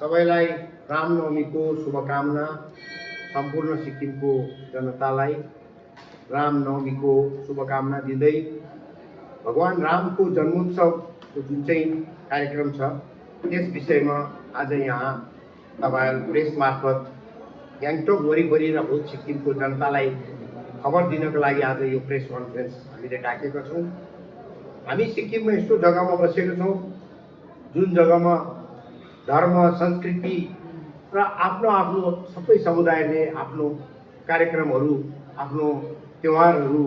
सबैलाई रामनवमीको शुभकामना। सम्पूर्ण सिक्किमको जनतालाई रामनवमीको शुभकामना दिँदै भगवान रामको जन्मोत्सवको जुन चाहिँ कार्यक्रम छ त्यस विषयमा आज यहाँ तपाईहरु प्रेस मार्फत ग्याङ्टोक वरिपरि र होल सिक्किमको जनतालाई खबर दिनको लागि आज यो प्रेस कन्फरेन्स हामीले डाकेका छौँ। हामी सिक्किममा यस्तो जग्गामा बसेका छौँ जुन जग्गामा धर्म, संस्कृति र आफ्नो आफ्नो सबै समुदायले आफ्नो कार्यक्रमहरू, आफ्नो त्योहारहरू,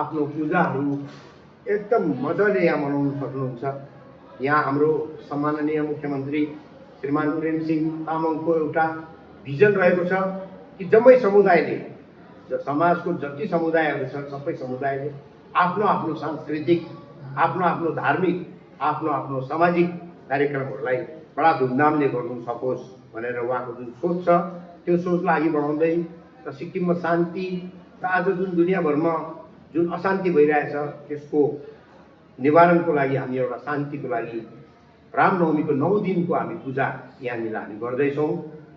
आफ्नो पूजाहरू एकदम मजाले यहाँ मनाउन सक्नुहुन्छ। यहाँ हाम्रो सम्माननीय मुख्यमन्त्री श्रीमान प्रेमसिंह तामाङको एउटा भिजन रहेको छ कि जम्मै समुदायले, समाजको जति समुदायहरू छन् सबै समुदायले आफ्नो आफ्नो सांस्कृतिक, आफ्नो आफ्नो धार्मिक, आफ्नो आफ्नो सामाजिक कार्यक्रमहरूलाई बडा धुमधामले गर्नु सकोस् भनेर उहाँको जुन सोच छ त्यो सोचलाई अघि बढाउँदै र सिक्किममा शान्ति र आज जुन दुनियाँभरमा जुन अशान्ति भइरहेछ त्यसको निवारणको लागि हामी एउटा शान्तिको लागि रामनवमीको 9 दिनको हामी पूजा यहाँनिर हामी गर्दैछौँ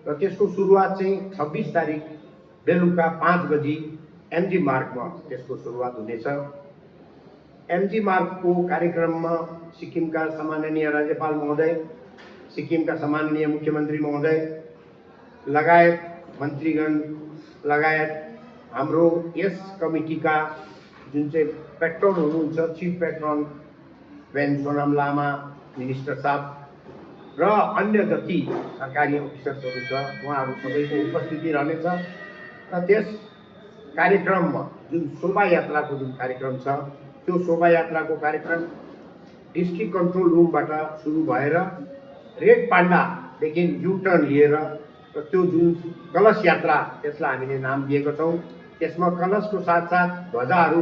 र त्यसको सुरुवात चाहिँ 26 तारिक बेलुका 5 बजी एमजी मार्गमा त्यसको सुरुवात हुनेछ। एमजी मार्गको कार्यक्रममा सिक्किमका सम्माननीय राज्यपाल महोदय, सिक्किमका सम्माननीय मुख्यमन्त्री महोदय लगायत मन्त्रीगण लगायत हाम्रो यस कमिटीका जुन चाहिँ पेट्रोन हुनुहुन्छ, chief patron Ven Sonam Lama minister साहब र अन्य जति सरकारी अफिसर्सहरू छ उहाँहरू सबैको उपस्थिति रहनेछ र त्यस कार्यक्रममा जुन शोभायात्राको जुन कार्यक्रम छ त्यो शोभायात्राको कार्यक्रम डिस्ट्रिक्ट कन्ट्रोल रुमबाट सुरु भएर रेड पाण्डादेखि युटर्न लिएर र त्यो जुन कलश यात्रा त्यसलाई हामीले नाम दिएको छौँ। त्यसमा कलशको साथसाथ ध्वजाहरू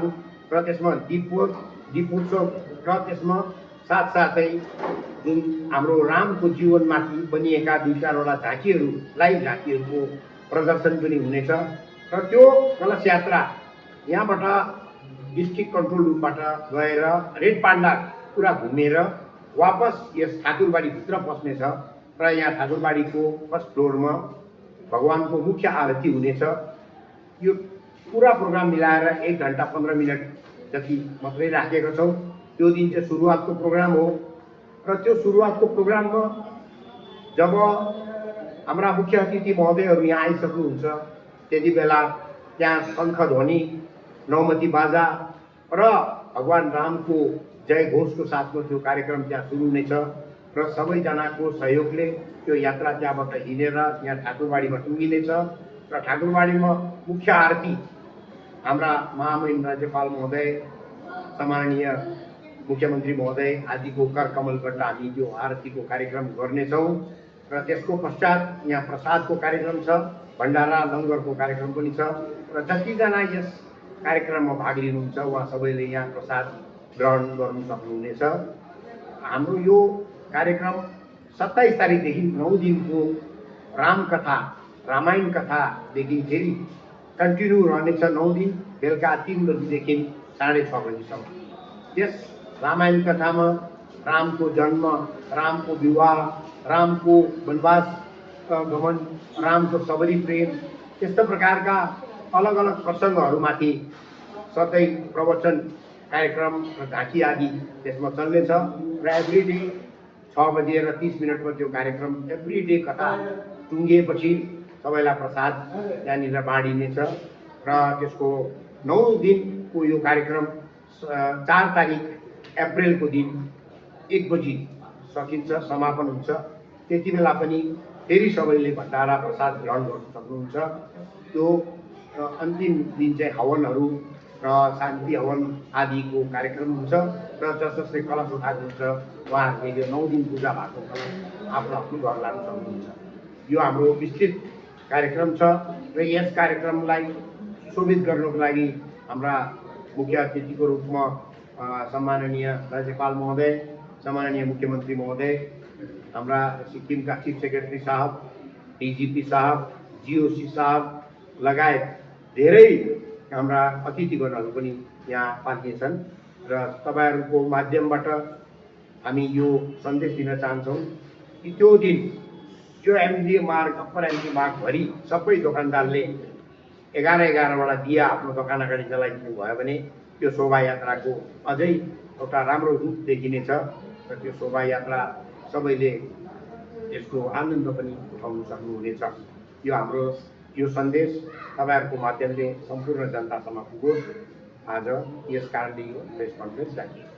र त्यसमा दीपोत्सव र त्यसमा साथसाथै जुन हाम्रो रामको जीवनमाथि बनिएका 2-4वटा झाँकीहरू, लाइभ झाँकीहरूको प्रदर्शन पनि हुनेछ र त्यो कलश यात्रा यहाँबाट डिस्ट्रिक्ट कन्ट्रोल रुमबाट गएर रेड पाण्डा पुरा घुमेर वापस यस ठाकुरबाडीभित्र पस्नेछ र यहाँ ठाकुरबाडीको फर्स्ट फ्लोरमा भगवानको मुख्य आरती हुनेछ। यो पुरा प्रोग्राम मिलाएर 1 घण्टा 15 मिनट जति मात्रै राखेका छौँ। त्यो दिन चाहिँ सुरुवातको प्रोग्राम हो र त्यो सुरुवातको प्रोग्राममा जब हाम्रा मुख्य अतिथि महोदयहरू यहाँ आइसक्नुहुन्छ त्यति बेला त्यहाँ शङ्खध्वनि, नौमती बाजा र भगवान रामको जय घोषको साथमा त्यो कार्यक्रम त्यहाँ सुरु हुनेछ र सबैजनाको सहयोगले त्यो यात्रा त्यहाँबाट हिँडेर यहाँ ठाकुरबाडीमा टुङ्गिनेछ र ठाकुरबाडीमा मुख्य आरती हाम्रा महामहिम राज्यपाल महोदय, सम्माननीय मुख्यमन्त्री महोदय आदिको कर कमलबाट हामी त्यो आरतीको कार्यक्रम गर्नेछौँ र त्यसको पश्चात यहाँ प्रसादको कार्यक्रम छ, भण्डारा लङ्गरको कार्यक्रम पनि छ र जतिजना यस कार्यक्रममा भाग लिनुहुन्छ उहाँ सबैले यहाँ प्रसाद ग्रहण गर्नु सक्नुहुनेछ। हाम्रो यो कार्यक्रम 27 तारिकदेखि 9 दिनको रामकथा, रामायण कथादेखि फेरि कन्टिन्यू रहनेछ 9 दिन बेलुका 3 बजीदेखि 6:30 बजीसम्म। त्यस रामायण कथामा रामको जन्म, रामको विवाह, रामको वनवास गमन, रामको सबरी प्रेम, त्यस्तो प्रकारका अलग अलग प्रसङ्गहरूमाथि सधैँ प्रवचन कार्यक्रम र झाँकी आदि त्यसमा चल्नेछ र एभ्रिडे 6:30 त्यो कार्यक्रम एभ्रिडे कथा टुङ्गिएपछि सबैलाई प्रसाद त्यहाँनिर बाँडिनेछ र त्यसको 9 दिनको यो कार्यक्रम 4 तारिक अप्रिलको दिन 1 बजी सकिन्छ, समापन हुन्छ। त्यति बेला पनि फेरि सबैले भण्डारा प्रसाद ग्रहण गर्न सक्नुहुन्छ। त्यो अन्तिम दिन चाहिँ हवनहरू र शान्ति हवन आदिको कार्यक्रम हुन्छ र जसले कलश उठाएको हुन्छ उहाँहरूले यो 9 दिन पूजा भएको कलश आफ्नो आफ्नो घर लान सक्नुहुन्छ। यो हाम्रो विस्तृत कार्यक्रम छ र यस कार्यक्रमलाई शोभित गर्नको लागि हाम्रा मुख्य अतिथिको रूपमा सम्माननीय राज्यपाल महोदय, सम्माननीय मुख्यमन्त्री महोदय, हाम्रा सिक्किमका चिफ सेक्रेटरी साहब, डिजिपी साहब, जिओसी साहब लगायत धेरै हाम्रा अतिथिगणहरू पनि यहाँ पाल्नेछन् र तपाईहरुको माध्यमबाट हामी यो सन्देश दिन चाहन्छौं कि त्यो दिन त्यो एमजी मार्ग अप्पर एमजी मार्गभरि सबै दोकानदारले 11-11वटा दिया आफ्नो दोकान अगाडि जलाइदिनु भयो भने त्यो शोभायात्राको अझै एउटा राम्रो रूप देखिनेछ र त्यो शोभायात्रा सबैले यसको आनन्द पनि उठाउन सक्नुहुनेछ। यो हाम्रो यो सन्देश तपाईँहरूको माध्यमले सम्पूर्ण जनतासम्म पुगोस्। आज यस कारणले यो प्रेस कन्फरेन्स राखिएको छ।